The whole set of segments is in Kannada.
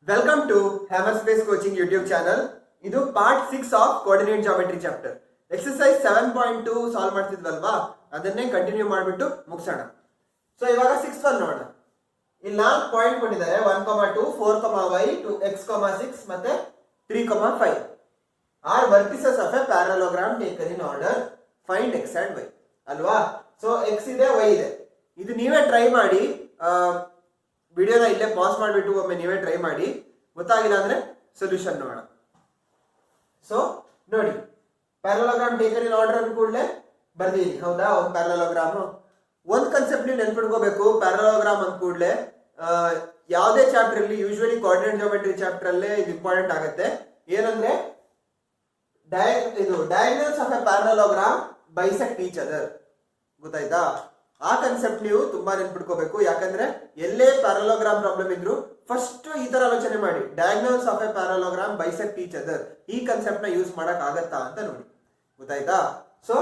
Welcome to hammer space coaching YouTube channel. ಇದು part 6 of coordinate geometry chapter. Exercise 7.2 solve ಮಾಡ್ತಿದ್ವಲ್ವಾ, ಅದನ್ನೇ ಕಂಟಿನ್ಯೂ ಮಾಡಿಬಿಟ್ಟು ಮುಗಿಸೋಣ. ಸೊ ಇವಾಗ 6 ಒನ್ ನೋಡೋಣ. ಇಲ್ಲಿ 4 ಪಾಯಿಂಟ್ ಕೊಟ್ಟಿದ್ದಾರೆ, 1, 2, 4, y, 2x, 6 ಮತ್ತೆ 3, 5 are vertices of a parallelogram taken in order. Find x and y ಅಲ್ವಾ. ಸೊ x ಇದೆ, y ಇದೆ. ಇದು ನೀವೇ ಟ್ರೈ ಮಾಡಿ, ವಿಡಿಯೋನ ಇಲ್ಲೇ ಪಾಸ್ ಮಾಡಿಬಿಟ್ಟು ಒಮ್ಮೆ ನೀವೇ ಟ್ರೈ ಮಾಡಿ. ಗೊತ್ತಾಗಿಲ್ಲ ಅಂದ್ರೆ ಸೊಲ್ಯೂಷನ್ ನೋಡೋಣ. ಸೊ ನೋಡಿ, ಪ್ಯಾರಲೋಗ್ರಾಮ್ ಟೇಕನ್ ಇನ್ ಆರ್ಡರ್ ಅಂದ ಕೂಡಲೇ ಬರ್ದಿದ್ದೀನಿ, ಹೌದಾ. ಒಂದು ಪ್ಯಾರಲೋಗ್ರಾಮ್, ಒಂದು ಕನ್ಸೆಪ್ಟ್ ನೀವು ನೆನ್ಪಿಟ್ಕೋಬೇಕು. ಪ್ಯಾರಲೋಗ್ರಾಮ್ ಅಂದ ಕೂಡಲೇ ಯಾವುದೇ ಚಾಪ್ಟರ್ ಅಲ್ಲಿ, ಯೂಶುವಲಿ ಕೋಆರ್ಡಿನೇಟ್ ಜಾಮೆಟ್ರಿ ಚಾಪ್ಟರ್ ಅಲ್ಲೇ ಇದು ಇಂಪಾರ್ಟೆಂಟ್ ಆಗುತ್ತೆ. ಏನಂದ್ರೆ diagonals of a parallelogram bisect each other. ಗೊತ್ತಾಯ್ತಾ? ಆ ಕನ್ಸೆಪ್ಟ್ ನೀವು ತುಂಬಾ ನೆನ್ಪಿಟ್ಕೋಬೇಕು. ಯಾಕಂದ್ರೆ ಎಲ್ಲೇ ಪ್ಯಾರಲೋಗ್ರಾಮ್ ಪ್ರಾಬ್ಲಮ್ ಇದ್ರು ಫಸ್ಟ್ ಈ ತರ ಆಲೋಚನೆ ಮಾಡಿ, diagonals of a parallelogram bisect each other. ಈ ಕಾನ್ಸೆಪ್ಟ್ ನ ಯೂಸ್ ಮಾಡಕ್ ಆಗತ್ತಾ ಅಂತ ನೋಡಿ. ಗೊತ್ತಾಯ್ತಾ? ಸೊ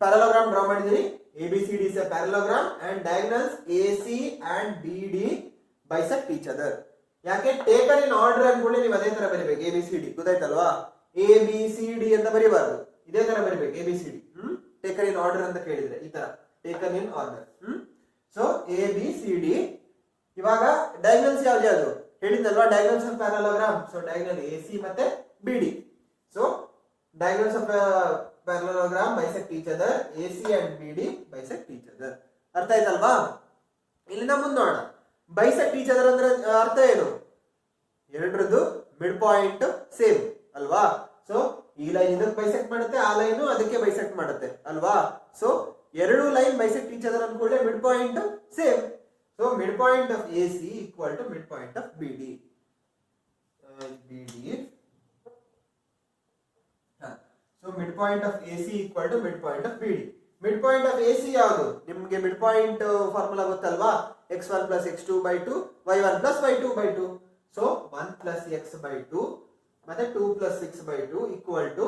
ಪ್ಯಾರಲೋಗ್ರಾಮ್ ಡ್ರಾ ಮಾಡಿದೀನಿ. ABCD is a parallelogram and diagonals AC and BD bisect each other. ಯಾಕೆ ಟೇಕನ್ ಇನ್ ಆರ್ಡರ್ ಅನ್ಕೊಳ್ಳಿ, ನೀವು ಅದೇ ತರ ಬರಿಬೇಕು. ABCD ಗೊತ್ತಾಯ್ತಲ್ವಾ? ABCD ಅಂತ ಬರಿಬಾರ್ದು, ಇದೇ ತರ ಬರಿಬೇಕು. ABCD ಟೇಕನ್ ಇನ್ ಆರ್ಡರ್ ಅಂತ ಕೇಳಿದ್ರೆ ಈ ತರ taken in order. So ABCD. ಇವಾಗ ಡಯಾಗ್ನಲ್ಸ್ ಯಾವ್ದು ಯಾವ್ದು ಹೇಳಿದ್ನಲ್ವಾ, diagonals of parallelogram. So diagonal AC ಮತ್ತೆ BD. So diagonals of parallelogram bisect each other, AC and BD bisect each other. ಅರ್ಥ ಆಯ್ತಲ್ವಾ? ಇಲ್ಲಿಂದ ಮುಂದೆ ನೋಡೋಣ. ಬೈಸೆಕ್ಟ್ ಈಚ್ ಅದರ್ ಅಂದ್ರೆ ಅರ್ಥ ಏನು? ಎರಡರದ್ದು ಮಿಡ್ ಪಾಯಿಂಟ್ ಸೇಮ್ ಅಲ್ವಾ. ಸೊ ಈ ಲೈನ್ ಇದಕ್ಕೆ ಬೈಸೆಕ್ಟ್ ಮಾಡುತ್ತೆ, ಆ ಲೈನ್ ಅದಕ್ಕೆ ಬೈಸೆಕ್ಟ್ ಮಾಡುತ್ತೆ ಅಲ್ವಾ. ಸೊ ಎರಡು ಲೈನ್ ಬೈಸೆಕ್ಟ್ ಈಚ್ ಅದರ್ ಅನ್ಕೊಳ್ಳಿ, midpoint same. So mid point of AC equal to mid point of BD. So mid point of AC equal to mid point of BD. Mid point of AC ಯಾವುದು? ನಿಮ್ಗೆ ಮಿಡ್ ಪಾಯಿಂಟ್ ಫಾರ್ಮುಲಾ ಗೊತ್ತಲ್ವಾ? x1 plus x2/2, y1 plus y2/2. So 1 plus x/2 ಮತ್ತೆ 2 plus 6/2 ಈಕ್ವಲ್ ಟು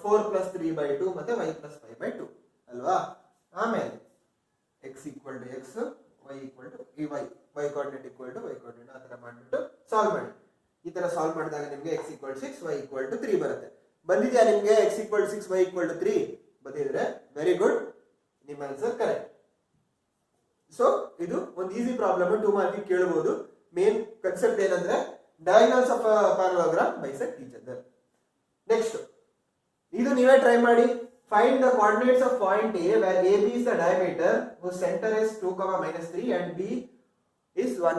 4 plus 3/2 ಮತ್ತೆ y plus 5/2 ಅಲ್ವಾ. ಆಮೇಲೆ x equal to x, y equal to y coordinate equal to y coordinate. ಆ ತರ ಮಾಡಿಬಿಟ್ಟು ಸಾಲ್ವ್ ಮಾಡಿ. ಈ ತರ ಸಾಲ್ವ್ ಮಾಡಿದಾಗ ನಿಮಗೆ x equal 6, y equal to 3 ಬರುತ್ತೆ. ಬಂದಿದ್ಯಾ ನಿಮ್ಗೆ? x equal 6, y equal to 3 ಬಂದಿದ್ರೆ ವೆರಿ ಗುಡ್, ನಿಮ್ಮ ಆನ್ಸರ್ ಕರೆಕ್ಟ್. ಸೊ ಇದು ಒಂದು ಈಸಿ ಪ್ರಾಬ್ಲಮ್, 2 ಮಾರ್ಕ್ ಕೇಳಬಹುದು. ಮೇನ್ ಕನ್ಸೆಪ್ಟ್ ಏನಂದ್ರೆ diagonals of parallelogram bisect each other. Next ಇದು ನೀವೇ ಟ್ರೈ ಮಾಡಿ. Find the coordinates of point A where AB is the diameter whose center is 2, -3 and B is 1,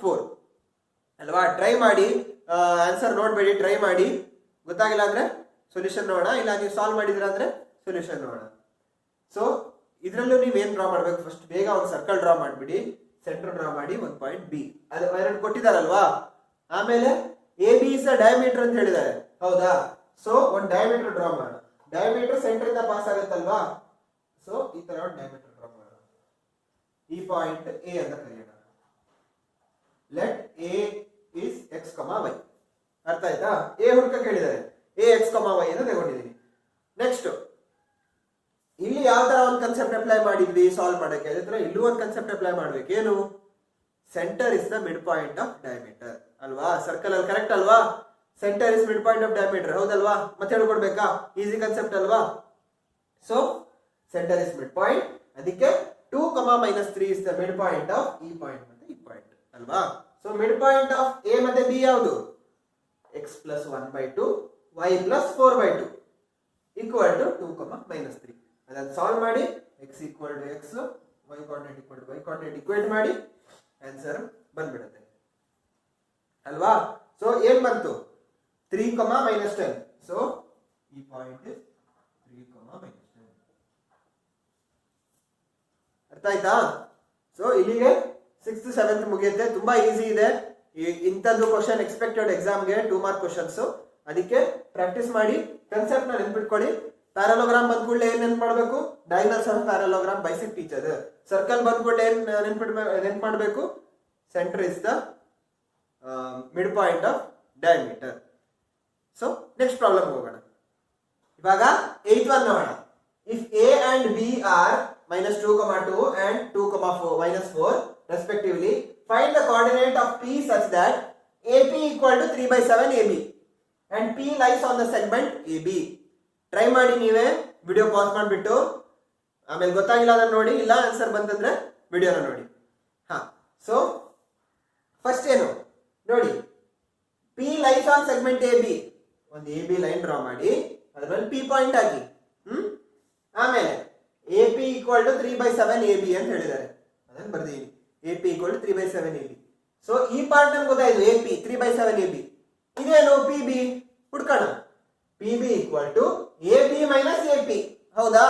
4 ಅಲ್ವಾ. ಟ್ರೈ ಮಾಡಿ, ಆನ್ಸರ್ ನೋಡ್ಬೇಡಿ, ಟ್ರೈ ಮಾಡಿ. ಗೊತ್ತಾಗಿಲ್ಲ ಅಂದ್ರೆ ಸೊಲ್ಯೂಷನ್ ನೋಡೋಣ, ಇಲ್ಲ ನೀವು ಸಾಲ್ವ್ ಮಾಡಿದ್ರ ಅಂದ್ರೆ ಸೊಲ್ಯೂಷನ್ ನೋಡೋಣ. ಸೊ ಇದ್ರಲ್ಲೂ ನೀವು ಏನ್ ಡ್ರಾ ಮಾಡ್ಬೇಕು? ಫಸ್ಟ್ ಬೇಗ ಒಂದು ಸರ್ಕಲ್ ಡ್ರಾ ಮಾಡ್ಬಿಡಿ, ಸೆಂಟರ್ ಡ್ರಾ ಮಾಡಿ, ಒಂದು ಪಾಯಿಂಟ್ B ಅದು ಎರಡು ಕೊಟ್ಟಿದಾರಲ್ವಾ. ಆಮೇಲೆ AB is the diameter ಅಂತ ಹೇಳಿದ್ದಾರೆ, ಹೌದಾ. ಸೊ ಒಂದು ಡಯಾಮೀಟರ್ ಡ್ರಾ ಮಾಡೋಣ. ಡಯಾಮೀಟರ್ ಸೆಂಟರ್ ಇಂದ ಪಾಸ್ ಆಗುತ್ತಲ್ವಾ. ಸೊ ಈ ತರ ಒಂದು ಡಯಾಮೀಟರ್ ಡ್ರಾ ಮಾಡೋಣ. ಈ ಪಾಯಿಂಟ್ A ಅಂತ ಕರೆಯೋಣ. Let A is x, y. ಅರ್ಥ ಆಯ್ತಾ? A ಹುಡುಕ ಕೇಳಿದ್ದಾರೆ, A x, y ಅಂತ ತಗೊಂಡಿದ್ದೀನಿ. ನೆಕ್ಸ್ಟ್ ಇಲ್ಲಿ ಯಾವ ತರ ಒಂದು ಕನ್ಸೆಪ್ಟ್ ಅಪ್ಲೈ ಮಾಡಿದ್ವಿ ಸಾಲ್ವ್ ಮಾಡಕ್ಕೆ, ಅದೇ ತರ ಇಲ್ಲೂ ಒಂದು ಕನ್ಸೆಪ್ಟ್ ಅಪ್ಲೈ ಮಾಡ್ಬೇಕು. ಏನು? Centre is the mid point of diameter ಅಲ್ವಾ. ಸರ್ಕಲ್ ಅಲ್ಲಿ ಕರೆಕ್ಟ್ ಅಲ್ವಾ? Centre is mid point of diameter, ಹೌದಲ್ವಾ? ಮತ್ತೆ ಹೇಳ್ಕೊಡ್ಬೇಕಾ? ಈಸಿ ಕನ್ಸೆಪ್ಟ್ ಅಲ್ವಾ. So centre is mid point, ಅದಕ್ಕೆ 2, -3 is the mid point of ಈ ಪಾಯಿಂಟ್ ಮತ್ತೆ ಈ ಪಾಯಿಂಟ್ ಅಲ್ವಾ. So mid point of A ಮತ್ತೆ B ಯಾವುದು? x plus 1/2, y plus 4/2 equal to 2, -3. ಅದನ್ನು ಸಾಲ್ವ್ ಮಾಡಿ. x equal to x, y coordinate equal to y coordinate equate ಮಾಡಿ, ಆನ್ಸರ್ ಬಂದ್ಬಿಡುತ್ತೆ ಅಲ್ವಾ. ಸೊ ಏನ್ ಬಂತು? 3, -10. ಸೊ ಈ ಪಾಯಿಂಟ್ 3, -10. ಅರ್ಥ ಆಯ್ತಾ? ಸೊ ಇಲ್ಲಿಗೆ 6th 7th ಮುಗಿಯುತ್ತೆ. ತುಂಬಾ ಈಸಿ ಇದೆ. ಇಂಥದ್ದು ಕ್ವಶನ್ ಎಕ್ಸ್ಪೆಕ್ಟೆಡ್ ಎಕ್ಸಾಮ್ಗೆ 2 ಮಾರ್ಕ್ ಕ್ವಶನ್ಸ್. ಅದಕ್ಕೆ ಪ್ರಾಕ್ಟೀಸ್ ಮಾಡಿ, ಕನ್ಸೆಪ್ಟ್ ನ ನೆನ್ಪಿಟ್ಕೊಳ್ಳಿ. ಪ್ಯಾರಲೋಗ್ರಾಮ್ ಬಂದ್ಕೂಡ್ಲೆ ಏನ್ ನೆನ್ಪ್ ಮಾಡ್ಬೇಕು? Diagonals of parallelogram bisect each other. Circle ಬಂದ್ಕೂಡ್ಲೆ ಏನ್ ನೆನ್ಪ್ ಮಾಡ್ಬೇಕು? Centre is the mid point of diameter. So next problem ಹೋಗೋಣ. ಇವಾಗ 8th one ನೋಡೋಣ. If A and B are -2, 2 and 2, 4 -4 respectively. Find the coordinate of P such that AP equal to 3/7 AB and P lies on the segment AB. Try ಮಾಡಿ ನೀವೇ ವಿಡಿಯೋ ಪಾಸ್ ಮಾಡಿಬಿಟ್ಟು, ಆಮೇಲೆ ಗೊತ್ತಾಗಿಲ್ಲ ಅದನ್ನ ನೋಡಿ, ಇಲ್ಲ ಆನ್ಸರ್ ಬಂತಂದ್ರೆ ವಿಡಿಯೋನ ನೋಡಿ. ಹಾ, ಸೊ ಫಸ್ಟ್ ಏನು ನೋಡಿ, P lies on segment AB. ಒಂದು AB ಲೈನ್ ಡ್ರಾ ಮಾಡಿ, ಅದರ ಮೇಲೆ P ಪಾಯಿಂಟ್ ಹಾಕಿ. ಆಮೇಲೆ AP equal to 3/7 AB ಅಂತ ಹೇಳಿದ್ದಾರೆ, ಅದನ್ನು ಬರ್ದೀನಿ. AP equal to 3/7 AB. So ಈ ಪಾರ್ಟ್ ನಮ್ಗೆ ಗೊತ್ತಾಯ್ತು, AP 3/7 AB. ಇದೇನು PB ಹುಡ್ಕೋಣ. PB equal to AB minus AP. ಹೌದಾ?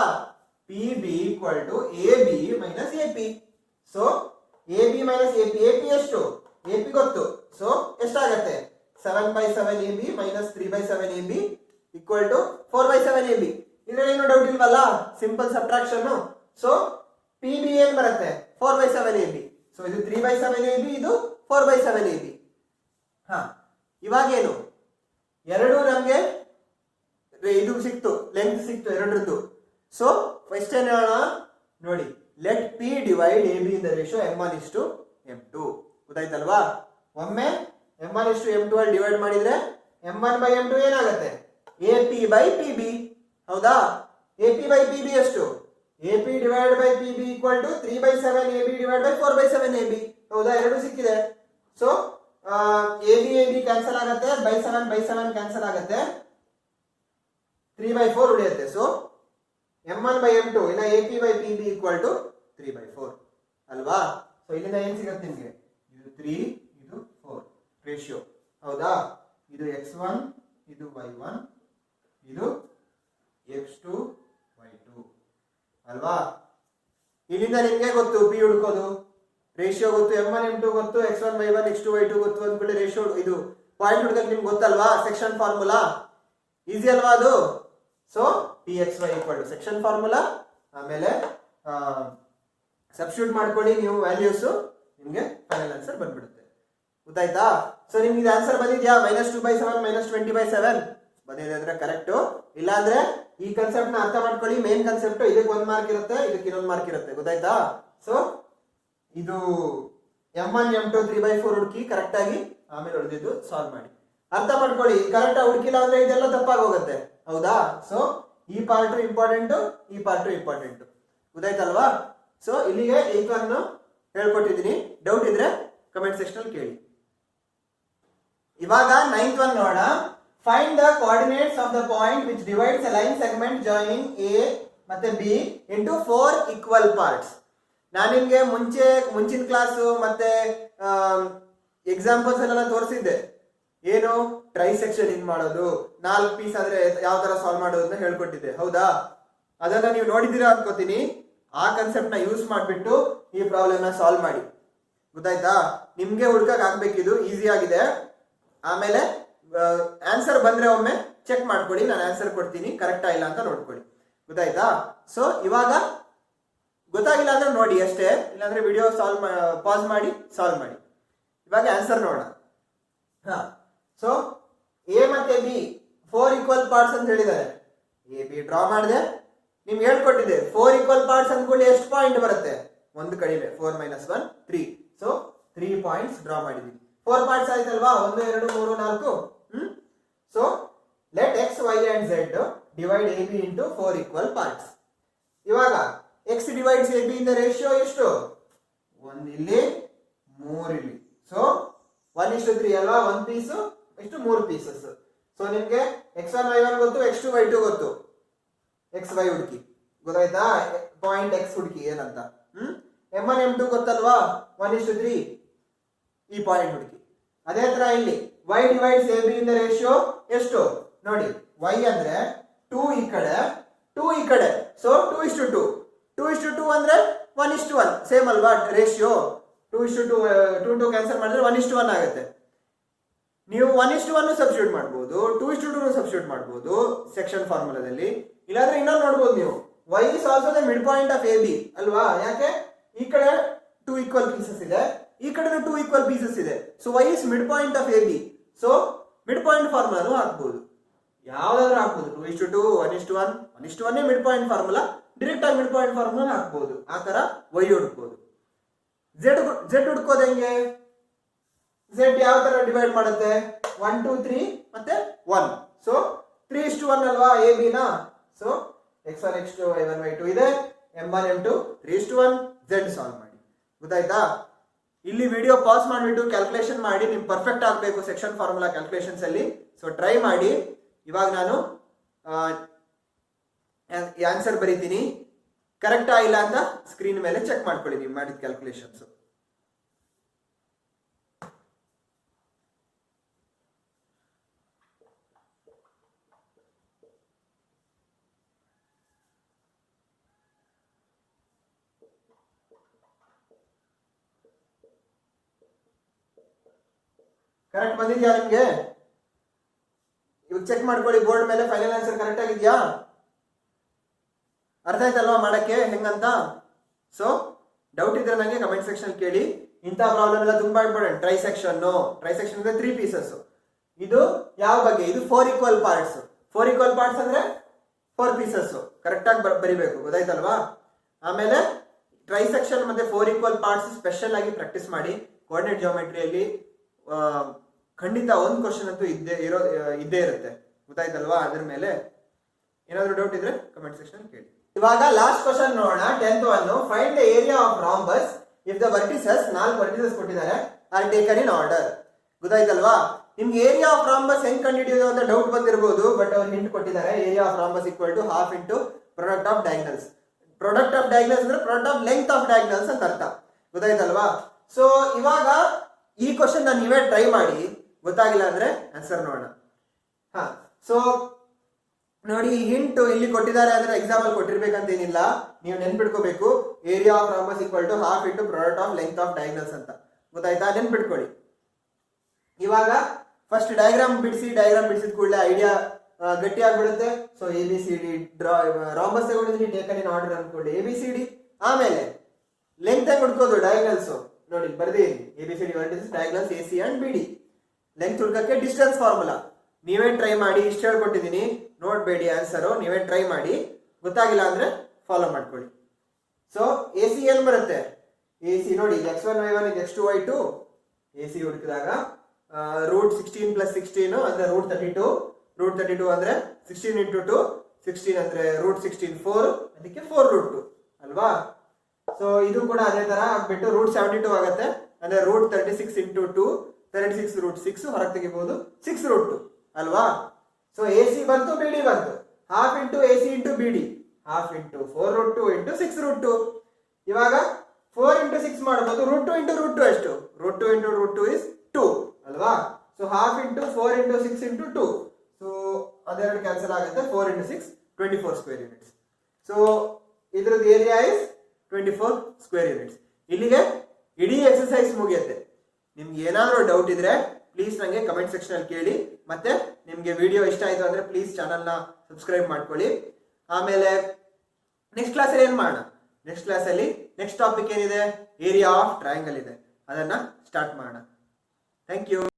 PB equal to AB minus AP. So AB minus AP, AP ಎಷ್ಟು? AP ಗೊತ್ತು. ಸೊ ಎಷ್ಟಾಗತ್ತೆ? 7/7 AB minus 3/7 AB equal to 4/7 AB. ಇದ್ರಲ್ಲಿ ಏನು ಡೌಟ್ ಇಲ್ವಲ್ಲ, ಸಿಂಪಲ್ ಸಬ್ಟ್ರಾಕ್ಷನ್. ಸೊ PB ಏನ್ ಬರುತ್ತೆ? 4/7 AB. ಸೊ ಇದು 3/7 AB, ಇದು 4/7 AB. ಹಾ, ಇವಾಗ ಏನು, ಎರಡು ನಮ್ಗೆ ಇದು ಸಿಕ್ತು, ಲೆಂತ್ ಸಿಕ್ತು ಎರಡರದ್ದು. ಸೊ ಫಸ್ಟ್ ಏನ್ ಹೇಳೋಣ ನೋಡಿ, let P divide AB in the ratio M1:M2. ಗೊತ್ತಾಯ್ತಲ್ವಾ? ಒಮ್ಮೆ M1:M2 ಅಲ್ಲಿ ಡಿವೈಡ್ ಮಾಡಿದ್ರೆ M1/M2 ಏನಾಗುತ್ತೆ? AP/PB. ಹೌದಾ? AP/PB ಎಷ್ಟು? AP divided by PB equal to 3/7 AB divided by 4/7 AB. ಹೌದಾ? ಎರಡು ಸಿಕ್ಕಿದೆ. ಸೊ AB ಕ್ಯಾನ್ಸಲ್ ಆಗುತ್ತೆ, by7 ಕ್ಯಾನ್ಸಲ್ ಆಗುತ್ತೆ, 3/4 ಉಳಿಯುತ್ತೆ. ಸೊ M1/M2 ಇಲ್ಲ AP/PB equal to 3/4 ಅಲ್ವಾ? ಸೊ ಇಲ್ಲಿಂದ ಏನ್ ಸಿಗುತ್ತೆ ನಿಮ್ಗೆ? ಇದು 3, ಇದು 4 ರೇಷಿಯೋ. ಹೌದಾ? ಇದು x1, ಇದು y1, ಇದು x2, y2 ಅಲ್ವಾ? ಇಲ್ಲಿಂದ ನಿಮ್ಗೆ ಗೊತ್ತು P ಹುಡ್ಕೋದು, ರೇಷಿಯೋ ಗೊತ್ತು, M1/M2 ಗೊತ್ತು, x1, y1, x2, y2 ಗೊತ್ತು ಅಂದ್ಕೊಳ್ಳಿ. ರೇಷಿಯೋ ಇದು ಪಾಯಿಂಟ್ ಹುಡ್ಕಕ್ಕೆ ನಿಮ್ಗೆ ಗೊತ್ತಲ್ವಾ, ಸೆಕ್ಷನ್ ಫಾರ್ಮುಲಾ. ಈಸಿ ಅಲ್ವಾ ಅದು? So Pxy equal to section formula, ಆಮೇಲೆ ಸಬ್ಸ್ಟಿಟ್ಯೂಟ್ ಮಾಡ್ಕೊಳ್ಳಿ ನೀವು ವ್ಯಾಲ್ಯೂಸ್, ನಿಮ್ಗೆ ಫೈನಲ್ ಆನ್ಸರ್ ಬಂದ್ಬಿಡುತ್ತೆ. ಗೊತ್ತಾಯ್ತಾ? ಸೊ ನಿಮ್ಗೆ ಇದು ಆನ್ಸರ್ ಬಂದಿದ್ಯಾ? -2/7 -20/7 ಬಂದಿದೆ ಅಂದ್ರೆ ಕರೆಕ್ಟ್. ಇಲ್ಲ ಅಂದ್ರೆ ಈ ಕಾನ್ಸೆಪ್ಟ್ ನ ಅರ್ಥ ಮಾಡ್ಕೊಳ್ಳಿ. ಮೇನ್ ಕಾನ್ಸೆಪ್ಟ್ ಇದಕ್ಕೆ 1 ಮಾರ್ಕ್ ಇರುತ್ತೆ, ಇದಕ್ಕೆ ಇನ್ನೊಂದು ಮಾರ್ಕ್ ಇರುತ್ತೆ. ಗೊತ್ತಾಯ್ತಾ? ಸೊ ಇದು M1/M2 3/4 ಹುಡುಕಿ ಕರೆಕ್ಟ್ ಆಗಿ, ಆಮೇಲೆ ಉಳಿದಿದ್ದು ಸಾಲ್ವ್ ಮಾಡಿ. ಅರ್ಥ ಮಾಡ್ಕೊಳ್ಳಿ, ಕರೆಕ್ಟ್ ಆಗಿ ಹುಡುಕಿಲ್ಲ ಅಂದ್ರೆ ಇದೆಲ್ಲ ತಪ್ಪಾಗಿ ಹೋಗುತ್ತೆ. ಹೌದಾ? ಸೊ ಈ ಪಾರ್ಟ್ ಇಂಪಾರ್ಟೆಂಟ್, ಈ ಪಾರ್ಟ್ ಇಂಪಾರ್ಟೆಂಟ್. ಗೊತ್ತಾಯ್ತಲ್ವಾ? ಸೊ ಇಲ್ಲಿಗೆ 8 ಅನ್ನು ಹೇಳ್ಕೊಟ್ಟಿದ್ದೀನಿ. ಡೌಟ್ ಇದ್ರೆ ಕಮೆಂಟ್ ಸೆಕ್ಷನ್ ಅಲ್ಲಿ ಕೇಳಿ. ಇವಾಗ 9th one ನೋಡೋಣ. Find the coordinates of the point which divides A line segment joining A ಮತ್ತೆ B ಇಂಟು 4 ಈಕ್ವಲ್ ಪಾರ್ಟ್ಸ್. ನಾನು ನಿಮ್ಗೆ ಮುಂಚಿನ ಕ್ಲಾಸು ಮತ್ತೆ ಎಕ್ಸಾಂಪಲ್ಸ್ ಎಲ್ಲ ತೋರಿಸಿದ್ದೆ. ಏನು ಟ್ರೈಸೆಕ್ಷನ್ ಹಿಂಗ್ ಮಾಡೋದು, 4 ಪೀಸ್ ಆದ್ರೆ ಯಾವ ತರ ಸಾಲ್ವ್ ಮಾಡೋದು ಅಂತ ಹೇಳ್ಕೊಟ್ಟಿದ್ದೆ. ಹೌದಾ? ಅದನ್ನ ನೀವು ನೋಡಿದ್ದೀರಾ ಅನ್ಕೋತೀನಿ. ಆ ಕಾನ್ಸೆಪ್ಟ್ ನ ಯೂಸ್ ಮಾಡ್ಬಿಟ್ಟು ಈ ಪ್ರಾಬ್ಲಮ್ ನ ಸಾಲ್ವ್ ಮಾಡಿ. ಗೊತ್ತಾಯ್ತಾ? ನಿಮ್ಗೆ ಹುಡ್ಕಕ್ ಆಗ್ಬೇಕಿದು, ಈಸಿ ಆಗಿದೆ. ಆಮೇಲೆ ಆನ್ಸರ್ ಬಂದ್ರೆ ಒಮ್ಮೆ ಚೆಕ್ ಮಾಡ್ಕೊಳ್ಳಿ, ನಾನು ಆನ್ಸರ್ ಕೊಡ್ತೀನಿ, ಕರೆಕ್ಟಾ ಇಲ್ಲ ಅಂತ ನೋಡ್ಕೊಳ್ಳಿ. ಗೊತ್ತಾಯ್ತಾ? ಸೊ ಇವಾಗ ಗೊತ್ತಾಗಿಲ್ಲ ಅಂದ್ರೆ ನೋಡಿ ಅಷ್ಟೇ, ಇಲ್ಲಾಂದ್ರೆ ವಿಡಿಯೋ ಪಾಸ್ ಮಾಡಿ ಸಾಲ್ವ್ ಮಾಡಿ. ಇವಾಗ ಆನ್ಸರ್ ನೋಡೋಣ. ಹಾ, ಸೊ ಎ ಮತ್ತೆ ಬಿ 4 ಈಕ್ವಲ್ ಪಾರ್ಟ್ಸ್ ಅಂತ ಹೇಳಿದ್ದಾರೆ. ಎ ಬಿ ಡ್ರಾ ಮಾಡಿದೆ, ನಿಮ್ಗೆ ಹೇಳ್ಕೊಟ್ಟಿದೆ 4 ಈಕ್ವಲ್ ಪಾರ್ಟ್ಸ್ ಅಂದ್ಕೊಳ್ಳಿ. ಎಷ್ಟು ಪಾಯಿಂಟ್ ಬರುತ್ತೆ? ಒಂದು ಕಡಿಮೆ, 4 - 1 3. ಸೊ 3 ಪಾಯಿಂಟ್ಸ್ ಡ್ರಾ ಮಾಡಿದೀವಿ. 4 ಪಾರ್ಟ್ಸ್ ಆಯ್ತಲ್ವಾ? 1 2 3 4. So let x, y and z divide AB into 4 equal parts. ಇವಾಗ x ಡಿವೈಡ್ಸ್ AB ಇಂದ ರೇಷಿಯೋ ಎಷ್ಟು? 1 ಇಲ್ಲಿ, 3 ಇಲ್ಲಿ. ಸೊ 1:3 ಅಲ್ವಾ? 1 ಪೀಸ್ ಎಷ್ಟು? 3 ಪೀಸಸ್. ಸೊ ನಿಮ್ಗೆ x1 y1 ಗೊತ್ತು, x2 y2 ಗೊತ್ತು. xy ಹುಡುಕಿ. ಗೊತ್ತಾಯ್ತಾ? ಪಾಯಿಂಟ್ x ಹುಡುಕಿ ಏನಂತ. M1 M2 ಗೊತ್ತಲ್ವಾ? 1:3 ಈ ಪಾಯಿಂಟ್ ಹುಡುಕಿ. ಅದೇ ತರ ಇಲ್ಲಿ y ಡಿವೈಡ್ಸ್ AB ಇಂದ ರೇಷಿಯೋ ಎಷ್ಟು ನೋಡಿ. y ಅಂದ್ರೆ 2 ಈ ಕಡೆ, 2 ಈ ಕಡೆ. ಸೊ 2:2. 2:2 ಅಂದ್ರೆ 1:1 ಸೇಮ್ ಅಲ್ವಾ ರೇಷಿಯೋ? 2:2 ಕ್ಯಾನ್ಸಲ್ ಮಾಡಿದ್ರೆ 1:1 ಆಗುತ್ತೆ. ನೀವು 1:1 ಸಬ್ಸ್ಟಿಟ್ಯೂಟ್ ಮಾಡ್ಬೋದು, 2:2 ಸಬ್ಸ್ಟಿಟ್ಯೂಟ್ ಮಾಡ್ಬೋದು ಸೆಕ್ಷನ್ ಫಾರ್ಮುಲಾದಲ್ಲಿ. ಇಲ್ಲಾಂದ್ರೆ ಇನ್ನೊಂದು ನೋಡ್ಬೋದು ನೀವು, y is also the midpoint of AB ಅಲ್ವಾ? ಯಾಕೆ? ಈ ಕಡೆ 2 ಈಕ್ವಲ್ ಪೀಸಸ್ ಇದೆ, ಈ ಕಡೆ 2 ಈಕ್ವಲ್ ಪೀಸಸ್ ಇದೆ. So y is midpoint of AB. So mid point ಫಾರ್ಮುಲಾನು ಹಾಕ್ಬೋದು, ಯಾವ್ದಾದ್ರು ಹಾಕ್ಬೋದು. 2:2, 1:1, 1:1 ಮಿಡ್ ಪಾಯಿಂಟ್ ಫಾರ್ಮುಲಾ. ಡೈರೆಕ್ಟ್ ಆಗಿ ಮಿಡ್ ಪಾಯಿಂಟ್ ಫಾರ್ಮುಲಾ ಹಾಕ್ಬೋದು. ಆ ತರ y ಹುಡುಕ್ಬೋದು. ಝೆಡ್ ಹುಡ್ಕೋದು ಹೆಂಗೆ? ಝೆಡ್ ಯಾವ ತರ ಡಿವೈಡ್ ಮಾಡುತ್ತೆ? 1 2 3 ಮತ್ತೆ 1. ಸೊ 3:1 ಅಲ್ವಾ ಎ ಬಿ ನ. So x1 x2 y1 y2 ಇದೆ. m1 m2 3:1. ಝೆಡ್ ಸಾಲ್ವ್ ಮಾಡಿ. ಗೊತ್ತಾಯ್ತಾ? ಇಲ್ಲಿ ವಿಡಿಯೋ ಪಾಸ್ ಮಾಡಿಬಿಟ್ಟು ಕ್ಯಾಲ್ಕುಲೇಷನ್ ಮಾಡಿ. ನಿಮ್ ಪರ್ಫೆಕ್ಟ್ ಆಗಬೇಕು ಸೆಕ್ಷನ್ ಫಾರ್ಮುಲಾ ಕ್ಯಾಲ್ಕುಲೇಷನ್ಸ್ ಅಲ್ಲಿ. ಸೊ ಟ್ರೈ ಮಾಡಿ. ಇವಾಗ ನಾನು ಆನ್ಸರ್ ಬರೀತೀನಿ. ಕರೆಕ್ಟಾ ಇಲ್ಲ ಅಂತ ಸ್ಕ್ರೀನ್ ಮೇಲೆ ಚೆಕ್ ಮಾಡ್ಕೊಳ್ಳಿ ನೀವು ಮಾಡಿದ ಕ್ಯಾಲ್ಕುಲೇಷನ್ಸ್. ಕರೆಕ್ಟ್ ಬಂದಿದ್ಯಾ ನಿಮ್ಗೆ? ಇವಾಗ ಚೆಕ್ ಮಾಡ್ಕೊಳ್ಳಿ ಬೋರ್ಡ್ ಮೇಲೆ ಫೈನಲ್ ಆನ್ಸರ್ ಕರೆಕ್ಟ್ ಆಗಿದ್ಯಾ? ಅರ್ಥ ಆಯ್ತಲ್ವಾ ಮಾಡಕ್ಕೆ ಹೆಂಗಂತ? ಸೊ ಡೌಟ್ ಇದ್ರೆ ನಂಗೆ ಕಮೆಂಟ್ ಸೆಕ್ಷನ್ ಕೇಳಿ. ಇಂಥ ಪ್ರಾಬ್ಲಮ್ ಎಲ್ಲ ತುಂಬಾ ಇಂಪಾರ್ಟೆಂಟ್. ಟ್ರೈಸೆಕ್ಷನ್ ಅಂದ್ರೆ 3 ಪೀಸಸ್. ಇದು ಯಾವ ಬಗ್ಗೆ? ಇದು 4 ಈಕ್ವಲ್ ಪಾರ್ಟ್ಸ್. 4 ಈಕ್ವಲ್ ಪಾರ್ಟ್ಸ್ ಅಂದ್ರೆ 4 ಪೀಸಸ್. ಕರೆಕ್ಟ್ ಆಗಿ ಬರಿಬೇಕು. ಗೊತ್ತಾಯ್ತಲ್ವಾ? ಆಮೇಲೆ ಟ್ರೈಸೆಕ್ಷನ್ ಮತ್ತೆ 4 ಈಕ್ವಲ್ ಪಾರ್ಟ್ಸ್ ಸ್ಪೆಷಲ್ ಆಗಿ ಪ್ರಾಕ್ಟೀಸ್ ಮಾಡಿ. ಕೋಆರ್ಡಿನೇಟ್ ಜಿಯೋಮೆಟ್ರಿಯಲ್ಲಿ ಖಂಡಿತ ಒಂದು ಕ್ವಶನ್ ಅಂತೂ ಇದ್ದೇ ಇರುತ್ತೆ. ಗೊತ್ತಾಯ್ತಲ್ವಾ? ಅದ್ರ ಮೇಲೆ ಏನಾದ್ರು ಡೌಟ್ ಇದ್ರೆ ಕಮೆಂಟ್ ಸೆಕ್ಷನ್ ಕೇಳಿ. ಇವಾಗ ಲಾಸ್ಟ್ ಕ್ವಶನ್ ನೋಡೋಣ. 10th one. Find the area of rhombus if the vertices 4 vertices ಕೊಟ್ಟಿದ್ದಾರೆ ಆರ್ ಟೇಕನ್ ಇನ್ ಆರ್ಡರ್. ಗೊತ್ತಾಯ್ತಲ್ವಾ? ನಿಮ್ಗೆ ಏರಿಯಾ ಆಫ್ ರಾಂಬಸ್ ಹೆಂಗ್ ಕಂಡುಹಿಡಿಯೋದು ಅಂತ ಡೌಟ್ ಬಂದಿರಬಹುದು. ಬಟ್ ಅವ್ರು ಹಿಂಟ್ ಕೊಟ್ಟಿದ್ದಾರೆ. Area of rhombus equal to half into product of diagonals. Product of diagonals ಅಂದ್ರೆ product of length of diagonals ಅಂತ ಅರ್ಥ. ಗೊತ್ತಾಯ್ತಲ್ವಾ? ಸೊ ಇವಾಗ ಈ ಕ್ವಶನ್ ನೀವೇ ಟ್ರೈ ಮಾಡಿ. ಗೊತ್ತಾಗಿಲ್ಲ ಅಂದ್ರೆ ಆನ್ಸರ್ ನೋಡೋಣ. ಸೊ ನೋಡಿ, ಹಿಂಟ್ ಇಲ್ಲಿ ಕೊಟ್ಟಿದ್ದಾರೆ ಅಂದ್ರೆ ಎಕ್ಸಾಮ್ ಅಲ್ಲಿ ಕೊಟ್ಟಿರ್ಬೇಕಂತ ಏನಿಲ್ಲ. ನೀವು ನೆನ್ಪಿಟ್ಕೋಬೇಕು. Area of rhombus equal to half into product of length of diagonals ಅಂತ. ಗೊತ್ತಾಯ್ತಾ? ನೆನ್ಪಿಟ್ಕೊಳ್ಳಿ. ಇವಾಗ ಫಸ್ಟ್ ಡಯಾಗ್ರಾಮ್ ಬಿಡಿಸಿದ ಕೂಡಲೇ ಐಡಿಯಾ ಗಟ್ಟಿ ಆಗ್ಬಿಡುತ್ತೆ. ಸೊ ABCD ರಾಂಬಸ್ ತಗೊಂಡಿದ್ದೀನಿ, ಟೇಕನ್ ಇನ್ ಆರ್ಡರ್ ಅನ್ಕೊಳ್ಳಿ ABCD. ಆಮೇಲೆ ಲೆಂತ್ ಹೆಂಗ್ ಹುಡ್ಕೋದು? ಡಯಾಗ್ನಲ್ಸ್ ನೋಡಿ ಬರ್ದೀನಿ. ABCD vertices diagonals AC and BD. Length ಹುಡ್ಕಕ್ಕೆ ಡಿಸ್ಟೆನ್ಸ್ ಫಾರ್ಮುಲಾ. ನೀವೇ ಟ್ರೈ ಮಾಡಿ. ಇಷ್ಟು ಹೇಳ್ಕೊಟ್ಟಿದ್ದೀನಿ, ನೋಡ್ಬೇಡಿ ಆನ್ಸರು. ನೀವೇ ಟ್ರೈ ಮಾಡಿ. ಗೊತ್ತಾಗಿಲ್ಲ ಅಂದ್ರೆ ಫಾಲೋ ಮಾಡ್ಕೊಳ್ಳಿ. ಸೊ AC ಏನ್ ಬರುತ್ತೆ? AC ನೋಡಿ, x1 y1 x2 y2. AC ಹುಡುಕಿದಾಗ √16 + 16 ಅಂದ್ರೆ √32. √32 ಅಂದ್ರೆ 16 × 2. 16 ಅಂದ್ರೆ √16 4. ಅದಕ್ಕೆ 4√2 ಅಲ್ವಾ? ಸೊ ಇದು ಕೂಡ ಅದೇ ತರ ಆಗ್ಬಿಟ್ಟು √72 ಆಗುತ್ತೆ. ಅಂದ್ರೆ √36 × 2. 36 √6 ಹೊರಗೆ ತೆಗಿಬಹುದು. 6√2 ಅಲ್ವಾ? ಸೊ AC ಬಂತು, BD ಬಂತು. Half into AC into BD. Half into 4√2 into 6√2. ಇವಾಗ 4 × 6 ಮಾಡಬಹುದು. √2 × √2 ಎಷ್ಟು? √2 × √2 ಇಸ್ 2 ಅಲ್ವಾ? So half into 4 × 6 into 2. So ಅದೆರಡು ಕ್ಯಾನ್ಸಲ್ ಆಗುತ್ತೆ. 4 × 6 24 ಸ್ಕ್ವೇರ್ ಯೂನಿಟ್ಸ್. ಸೊ ಇದ್ರದ್ದು ಏರಿಯಾ ಇಸ್ 24 ಸ್ಕ್ವೇರ್ ಯೂನಿಟ್ಸ್. ಇಲ್ಲಿಗೆ ಇಡೀ ಎಕ್ಸರ್ಸೈಸ್ ಮುಗಿಯುತ್ತೆ. ನಿಮ್ಗೆ ಏನಾದರೂ ಡೌಟ್ ಇದ್ರೆ ಪ್ಲೀಸ್ ನನಗೆ ಕಮೆಂಟ್ ಸೆಕ್ಷನ್ ಅಲ್ಲಿ ಕೇಳಿ. ಮತ್ತೆ ನಿಮ್ಗೆ ವಿಡಿಯೋ ಇಷ್ಟ ಆಯ್ತು ಅಂದ್ರೆ ಪ್ಲೀಸ್ ಚಾನಲ್ನ ಸಬ್ಸ್ಕ್ರೈಬ್ ಮಾಡ್ಕೊಳ್ಳಿ. ಆಮೇಲೆ ನೆಕ್ಸ್ಟ್ ಕ್ಲಾಸಲ್ಲಿ ಏನ್ ಮಾಡೋಣ? ನೆಕ್ಸ್ಟ್ ಕ್ಲಾಸಲ್ಲಿ ನೆಕ್ಸ್ಟ್ ಟಾಪಿಕ್ ಏನಿದೆ? ಏರಿಯಾ ಆಫ್ ಟ್ರಯಾಂಗಲ್ ಇದೆ. ಅದನ್ನ ಸ್ಟಾರ್ಟ್ ಮಾಡೋಣ. Thank you.